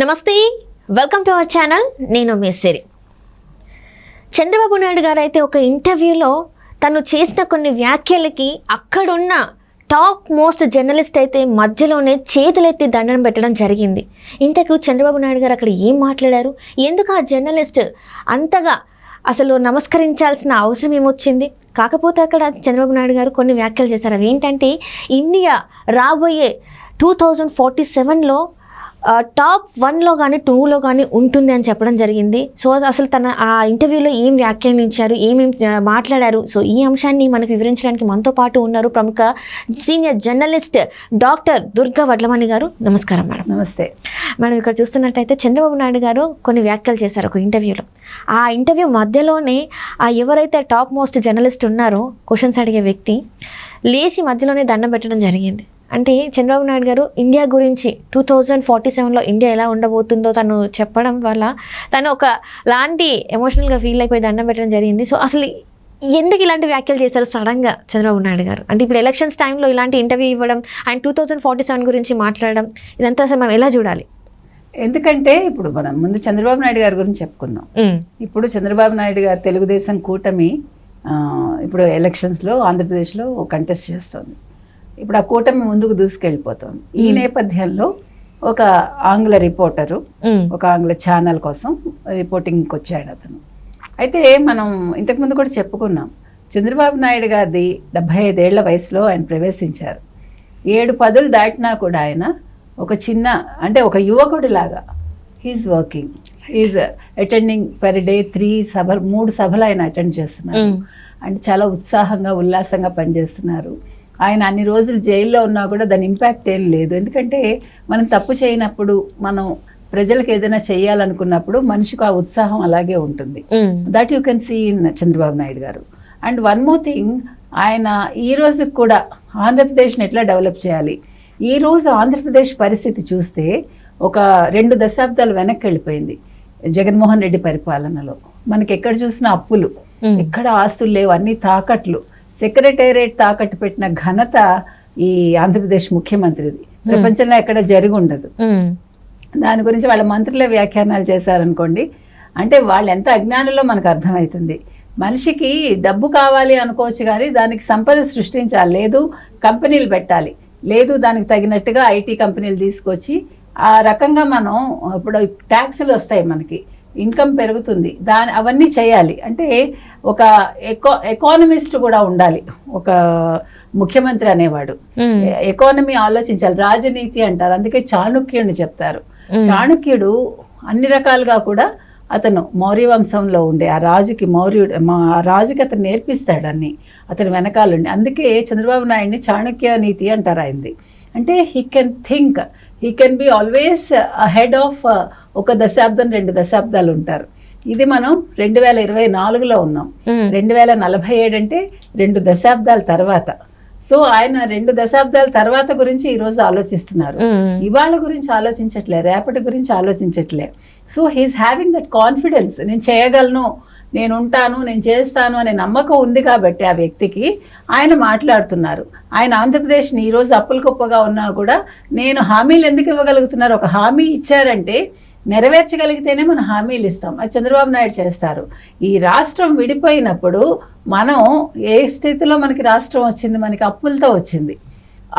నమస్తే, welcome to our channel. నేను మీ సిరి. చంద్రబాబు నాయుడు గారు అయితే ఒక ఇంటర్వ్యూలో తను చేసిన కొన్ని వ్యాఖ్యలకి అక్కడున్న టాప్ మోస్ట్ జర్నలిస్ట్ అయితే మధ్యలోనే చేతులెత్తి దండం పెట్టడం జరిగింది. ఇంతకు చంద్రబాబు నాయుడు గారు అక్కడ ఏం మాట్లాడారు, ఎందుకు ఆ జర్నలిస్ట్ అంతగా అసలు నమస్కరించాల్సిన అవసరం ఏమొచ్చింది? కాకపోతే అక్కడ చంద్రబాబు నాయుడు గారు కొన్ని వ్యాఖ్యలు చేశారు. అవి ఏంటంటే, ఇండియా రాబోయే 2047లో టాప్ 1లో కానీ 2లో కానీ ఉంటుంది అని చెప్పడం జరిగింది. సో అసలు తన ఆ ఇంటర్వ్యూలో ఏం వ్యాఖ్యానించారు, ఏమేమి మాట్లాడారు, సో ఈ అంశాన్ని మనకు వివరించడానికి మనతో పాటు ఉన్నారు ప్రముఖ senior journalist doctor Durga Vadlamani గారు. నమస్కారం మేడం. నమస్తే మేడం. ఇక్కడ చూస్తున్నట్టయితే చంద్రబాబు నాయుడు గారు కొన్ని వ్యాఖ్యలు చేశారు ఒక ఇంటర్వ్యూలో. ఆ ఇంటర్వ్యూ మధ్యలోనే ఆ ఎవరైతే టాప్ మోస్ట్ జర్నలిస్ట్ ఉన్నారో క్వశ్చన్స్ అడిగే వ్యక్తి లేచి మధ్యలోనే దండం పెట్టడం జరిగింది. అంటే చంద్రబాబు నాయుడు గారు ఇండియా గురించి 2047లో ఇండియా ఎలా ఉండబోతుందో తను చెప్పడం వల్ల తను ఒక లాంటి ఎమోషనల్గా ఫీల్ అయిపోయి దండం పెట్టడం జరిగింది. సో అసలు ఎందుకు ఇలాంటి వ్యాఖ్యలు చేశారు సడన్గా చంద్రబాబు నాయుడు గారు? అంటే ఇప్పుడు ఎలక్షన్స్ టైంలో ఇలాంటి ఇంటర్వ్యూ ఇవ్వడం, ఆయన 2047 గురించి మాట్లాడడం, ఇదంతా అసలు మనం ఎలా చూడాలి? ఎందుకంటే ఇప్పుడు మనం ముందు చంద్రబాబు నాయుడు గారి గురించి చెప్పుకుందాం. ఇప్పుడు చంద్రబాబు నాయుడు గారు తెలుగుదేశం కూటమి ఇప్పుడు ఎలక్షన్స్లో ఆంధ్రప్రదేశ్లో కంటెస్ట్ చేస్తుంది. ఇప్పుడు ఆ కూటమి ముందుకు దూసుకెళ్ళిపోతుంది. ఈ నేపథ్యంలో ఒక ఆంగ్ల రిపోర్టరు ఒక ఆంగ్ల ఛానల్ కోసం రిపోర్టింగ్కి వచ్చాడు అతను. అయితే మనం ఇంతకుముందు కూడా చెప్పుకున్నాం, చంద్రబాబు నాయుడు గారిది 75 ఏళ్ల వయసులో ఆయన ప్రవేశించారు. 7 పదులు దాటినా కూడా ఆయన ఒక చిన్న అంటే ఒక యువకుడిలాగా he's working, he's attending per day 3 సభలు ఆయన అటెండ్ చేస్తున్నారు. అంటే చాలా ఉత్సాహంగా ఉల్లాసంగా పనిచేస్తున్నారు. ఆయన అన్ని రోజులు జైల్లో ఉన్నా కూడా దాని ఇంపాక్ట్ ఏం లేదు. ఎందుకంటే మనం తప్పు చేయనప్పుడు, మనం ప్రజలకు ఏదైనా చేయాలనుకున్నప్పుడు మనిషికి ఆ ఉత్సాహం అలాగే ఉంటుంది. That you can see in Chandrababu Naidu garu. And one more thing, ఆయన ఈ రోజుకి కూడా ఆంధ్రప్రదేశ్ని ఎట్లా డెవలప్ చేయాలి, ఈ రోజు ఆంధ్రప్రదేశ్ పరిస్థితి చూస్తే ఒక 2 దశాబ్దాలు వెనక్కి వెళ్ళిపోయింది. జగన్మోహన్ రెడ్డి పరిపాలనలో మనకి ఎక్కడ చూసినా అప్పులు, ఎక్కడ ఆస్తులు లేవు, అన్ని తాకట్లు. సెక్రటేరియట్ తాకట్టు పెట్టిన ఘనత ఈ ఆంధ్రప్రదేశ్ ముఖ్యమంత్రిది. ప్రపంచంలో ఎక్కడ జరిగి ఉండదు. దాని గురించి వాళ్ళ మంత్రులే వ్యాఖ్యానాలు చేశారనుకోండి, అంటే వాళ్ళు ఎంత అజ్ఞానంలో మనకు అర్థమవుతుంది. మనిషికి డబ్బు కావాలి అనుకోవచ్చు, కానీ దానికి సంపద సృష్టించాలి, లేదు కంపెనీలు పెట్టాలి, లేదు దానికి తగినట్టుగా ఐటీ కంపెనీలు తీసుకొచ్చి ఆ రకంగా మనం ఇప్పుడు ట్యాక్సులు వస్తాయి, మనకి ఇన్కమ్ పెరుగుతుంది, అవన్నీ చేయాలి. అంటే ఒక ఎకానమిస్ట్ కూడా ఉండాలి ఒక ముఖ్యమంత్రి అనేవాడు. ఎకానమీ ఆలోచించాలి, రాజనీతి అంటారు, అందుకే చాణుక్యుడిని చెప్తారు. చాణుక్యుడు అన్ని రకాలుగా కూడా అతను మౌర్య వంశంలో ఉండే ఆ రాజుకి అతను నేర్పిస్తాడు అన్ని, అతను వెనకాలండి. అందుకే చంద్రబాబు నాయుడిని చాణుక్య నీతి అంటారు ఆయనది. అంటే he can think, he can be always ahead of ఒక దశాబ్దం 2 దశాబ్దాలు ఉంటారు. ఇది మనం 2024లో ఉన్నాం. 2047 అంటే 2 దశాబ్దాల తర్వాత. సో ఆయన 2 దశాబ్దాల తర్వాత గురించి ఈరోజు ఆలోచిస్తున్నారు. ఇవాళ గురించి ఆలోచించట్లే, రేపటి గురించి ఆలోచించట్లే. So he's having that confidence, నేను చేయగలను, నేను ఉంటాను, నేను చేస్తాను అనే నమ్మకం ఉంది కాబట్టి ఆ వ్యక్తికి ఆయన మాట్లాడుతున్నారు. ఆయన ఆంధ్రప్రదేశ్ని ఈరోజు అప్పుల కుప్పగా ఉన్నా కూడా నేను హామీలు ఎందుకు ఇవ్వగలుగుతున్నారు? ఒక హామీ ఇచ్చారంటే నెరవేర్చగలిగితేనే మనం హామీలు ఇస్తాం. అది చంద్రబాబు నాయుడు చేస్తారు. ఈ రాష్ట్రం విడిపోయినప్పుడు మనం ఏ స్థితిలో మనకి రాష్ట్రం వచ్చింది? మనకి అప్పులతో వచ్చింది.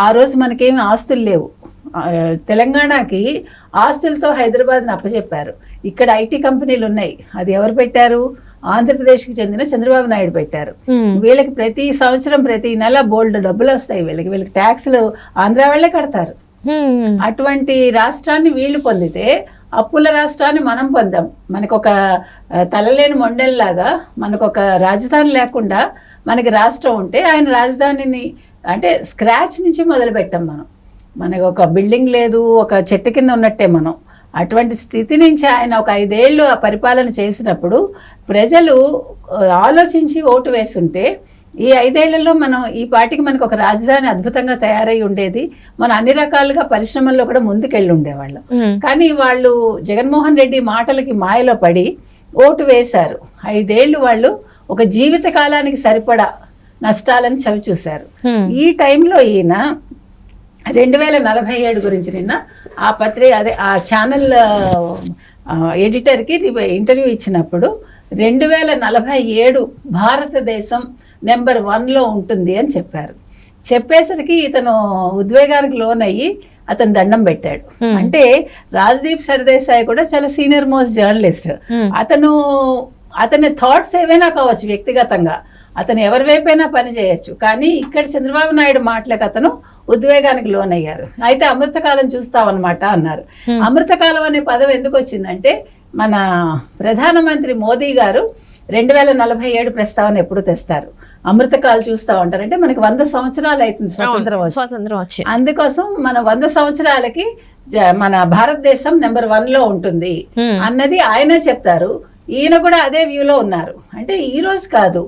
ఆ రోజు మనకేమి ఆస్తులు లేవు. తెలంగాణకి ఆస్తులతో హైదరాబాద్ని అప్పచెప్పారు. ఇక్కడ ఐటీ కంపెనీలు ఉన్నాయి, అది ఎవరు పెట్టారు? ఆంధ్రప్రదేశ్కి చెందిన చంద్రబాబు నాయుడు పెట్టారు. వీళ్ళకి ప్రతి సంవత్సరం ప్రతి నెల బోల్డ్ డబ్బులు వస్తాయి. వీళ్ళకి ట్యాక్స్లు ఆంధ్ర వాళ్ళే కడతారు. అటువంటి రాష్ట్రాన్ని వీళ్ళు పొందితే అప్పుల రాష్ట్రాన్ని మనం పొందాం. మనకు ఒక తలలేని మొండెల్లాగా మనకు ఒక రాజధాని లేకుండా మనకి రాష్ట్రం ఉంటే, ఆయన రాజధానిని అంటే స్క్రాచ్ నుంచి మొదలు పెట్టాం మనం. మనకు ఒక బిల్డింగ్ లేదు, ఒక చెట్టు కింద ఉన్నట్టే మనం. అటువంటి స్థితి నుంచి ఆయన ఒక 5 ఏళ్ళు ఆ పరిపాలన చేసినప్పుడు ప్రజలు ఆలోచించి ఓటు వేసుంటే ఈ 5 ఏళ్లలో మనం ఈ పాటికి మనకు ఒక రాజధాని అద్భుతంగా తయారై ఉండేది. మనం అన్ని రకాలుగా పరిశ్రమల్లో కూడా ముందుకెళ్ళి ఉండేవాళ్ళం. కానీ వాళ్ళు జగన్మోహన్ రెడ్డి మాటలకి మాయలో పడి ఓటు వేశారు. 5 ఏళ్ళు వాళ్ళు ఒక జీవిత కాలానికి సరిపడా నష్టాలను చవి చూశారు. ఈ టైంలో ఈయన 2047 గురించి నిన్న ఆ ఆ ఛానల్ ఎడిటర్కి ఇంటర్వ్యూ ఇచ్చినప్పుడు 2047 భారతదేశం నెంబర్ 1లో ఉంటుంది అని చెప్పారు. చెప్పేసరికి ఇతను ఉద్వేగానికి లోనయ్యి అతను దండం పెట్టాడు. అంటే రాజ్దీప్ సర్దేశాయ్ కూడా చాలా సీనియర్ మోస్ట్ జర్నలిస్ట్. అతని థాట్స్ ఏవైనా కావచ్చు వ్యక్తిగతంగా, అతను ఎవరి వైపైనా పని చేయొచ్చు. కానీ ఇక్కడ చంద్రబాబు నాయుడు మాటలకు అతను ఉద్వేగానికి లోనయ్యారు. అయితే అమృతకాలం చూస్తామన్నమాట అన్నారు. అమృతకాలం అనే పదం ఎందుకు వచ్చిందంటే మన ప్రధానమంత్రి మోదీ గారు 2047 ప్రస్తావన ఎప్పుడు తెస్తారు, అమృతకాలు చూస్తా ఉంటారంటే మనకి 100 సంవత్సరాలు అవుతుంది స్వతంత్రం వచ్చి. అందుకోసం మన 100 సంవత్సరాలకి మన భారతదేశం నెంబర్ 1లో ఉంటుంది అన్నది ఆయనే చెప్తారు. ఈయన కూడా అదే వ్యూలో ఉన్నారు. అంటే ఈ రోజు కాదు,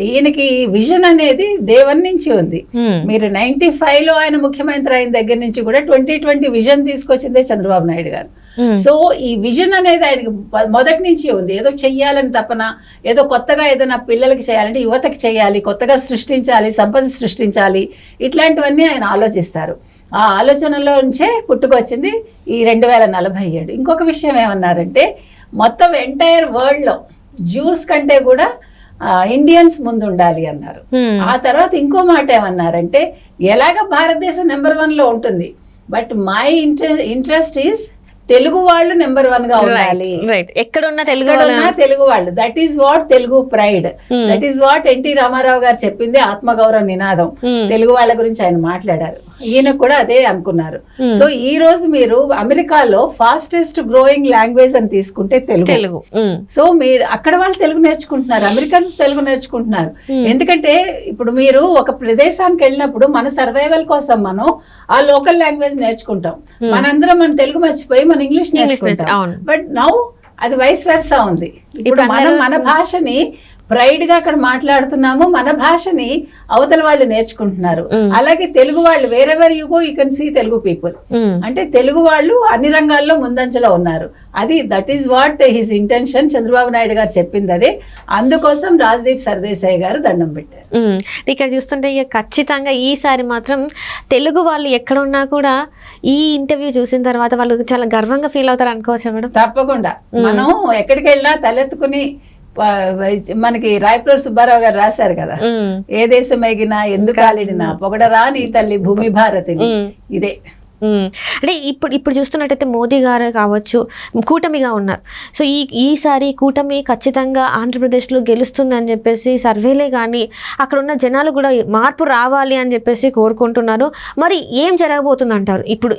ఈయనకి విజన్ అనేది డే 1 నుంచి ఉంది. మీరు 95లో ఆయన ముఖ్యమంత్రి అయిన దగ్గర నుంచి కూడా 2020 విజన్ తీసుకొచ్చిందే చంద్రబాబు నాయుడు గారు. సో ఈ విజన్ అనేది ఆయనకి మొదటి నుంచి ఉంది. ఏదో చెయ్యాలని తపన, ఏదో కొత్తగా ఏదైనా పిల్లలకి చేయాలంటే యువతకి చేయాలి, కొత్తగా సృష్టించాలి, సంపద సృష్టించాలి, ఇట్లాంటివన్నీ ఆయన ఆలోచిస్తారు. ఆ ఆలోచనలో నుంచే పుట్టుకొచ్చింది ఈ 2047. ఇంకొక విషయం ఏమన్నారంటే మొత్తం ఎంటైర్ వరల్డ్లో జ్యూస్ కంటే కూడా ఇండియన్స్ ముందు ఉండాలి అన్నారు. ఆ తర్వాత ఇంకో మాట ఏమన్నారంటే ఎలాగ భారతదేశం నెంబర్ 1లో ఉంటుంది, but my interest is Telugu వాళ్ళు నెంబర్ 1గా ఉండాలి. ఎక్కడున్నా తెలుగు వాళ్ళు, that is what Telugu pride, that is what NT Rama Rao garu చెప్పింది ఆత్మగౌరవ నినాదం. తెలుగు వాళ్ళ గురించి ఆయన మాట్లాడారు. ఈయన కూడా అదే అనుకున్నారు. సో ఈ రోజు మీరు అమెరికాలో ఫాస్టెస్ట్ గ్రోయింగ్ లాంగ్వేజ్ అని తీసుకుంటే తెలుగు. సో మీరు అక్కడ వాళ్ళు తెలుగు నేర్చుకుంటున్నారు, అమెరికన్స్ తెలుగు నేర్చుకుంటున్నారు. ఎందుకంటే ఇప్పుడు మీరు ఒక ప్రదేశానికి వెళ్ళినప్పుడు మన సర్వైవల్ కోసం మనం ఆ లోకల్ లాంగ్వేజ్ నేర్చుకుంటాం. మనందరం మన తెలుగు మర్చిపోయి మన ఇంగ్లీష్ నేర్చుకుంటాం. బట్ నౌ అది వైస్ వెర్సా ఉంది. ఇప్పుడు మనం మన భాషని ప్రైడ్ గా అక్కడ మాట్లాడుతున్నాము, మన భాషని అవతల వాళ్ళు నేర్చుకుంటున్నారు. అలాగే తెలుగు వాళ్ళు wherever you go you can see Telugu people. అంటే తెలుగు వాళ్ళు అన్ని రంగాల్లో ముందంజలో ఉన్నారు. అది that is what his intention. Chandrababu Naidu garu చెప్పింది అదే. అందుకోసం రాజ్దీప్ సర్దేశాయ్ గారు దండం పెట్టారు. ఇక్కడ చూస్తుంటే ఇక ఖచ్చితంగా ఈసారి మాత్రం తెలుగు వాళ్ళు ఎక్కడున్నా కూడా ఈ ఇంటర్వ్యూ చూసిన తర్వాత వాళ్ళు చాలా గర్వంగా ఫీల్ అవుతారు అనుకోవచ్చు మేడం. తప్పకుండా. మనం ఎక్కడికి వెళ్ళినా తలెత్తుకుని, మనకి రాయప్రోలు సుబ్బారావు గారు రాశారు కదా, ఏ దేశం ఎగినా ఎందుకు ఆలిడినా పొగడరా నీ తల్లి భూమి భారతిని. ఇదే అంటే ఇప్పుడు చూస్తున్నట్టయితే మోదీ గారు కావచ్చు కూటమిగా ఉన్నారు. సో ఈసారి కూటమి ఖచ్చితంగా ఆంధ్రప్రదేశ్లో గెలుస్తుంది అని చెప్పేసి సర్వేలే కానీ అక్కడ ఉన్న జనాలు కూడా మార్పు రావాలి అని చెప్పేసి కోరుకుంటున్నారు. మరి ఏం జరగబోతుంది అంటారు? ఇప్పుడు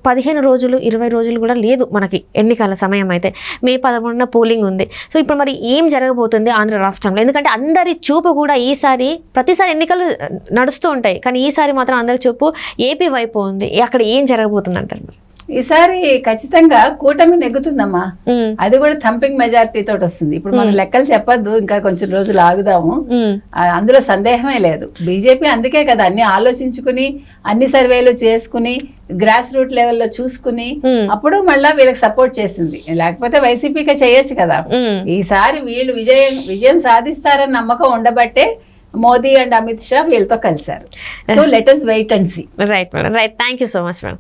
15 రోజులు 20 రోజులు కూడా లేదు మనకి ఎన్నికల సమయం. అయితే మే 11న పోలింగ్ ఉంది. సో ఇప్పుడు మరి ఏం జరగబోతుంది ఆంధ్ర రాష్ట్రంలో? ఎందుకంటే అందరి చూపు కూడా ప్రతిసారి ఎన్నికలు నడుస్తూ ఉంటాయి, కానీ ఈసారి మాత్రం అందరి చూపు ఏపీ వైపు ఉంది. అక్కడ ఏం జరగబోతుంది అంటారు? ఈసారి ఖచ్చితంగా కూటమి నెగ్గుతుందమ్మా. అది కూడా థంపింగ్ మెజారిటీ తోటి వస్తుంది. ఇప్పుడు మనం లెక్కలు చెప్పొద్దు, ఇంకా కొంచెం రోజులు ఆగుదాము, అందులో సందేహమే లేదు. బీజేపీ అందుకే కదా అన్ని ఆలోచించుకుని అన్ని సర్వేలు చేసుకుని గ్రాస్ రూట్ లెవెల్లో చూసుకుని అప్పుడు మళ్ళా వీళ్ళకి సపోర్ట్ చేసింది. లేకపోతే వైసీపీకే చేయొచ్చు కదా. ఈసారి వీళ్ళు విజయం సాధిస్తారని నమ్మకం ఉండబట్టే మోదీ అండ్ అమిత్ షా వీళ్ళతో కలిశారు. So let us wait and see. Right madam, right. Thank you so much madam.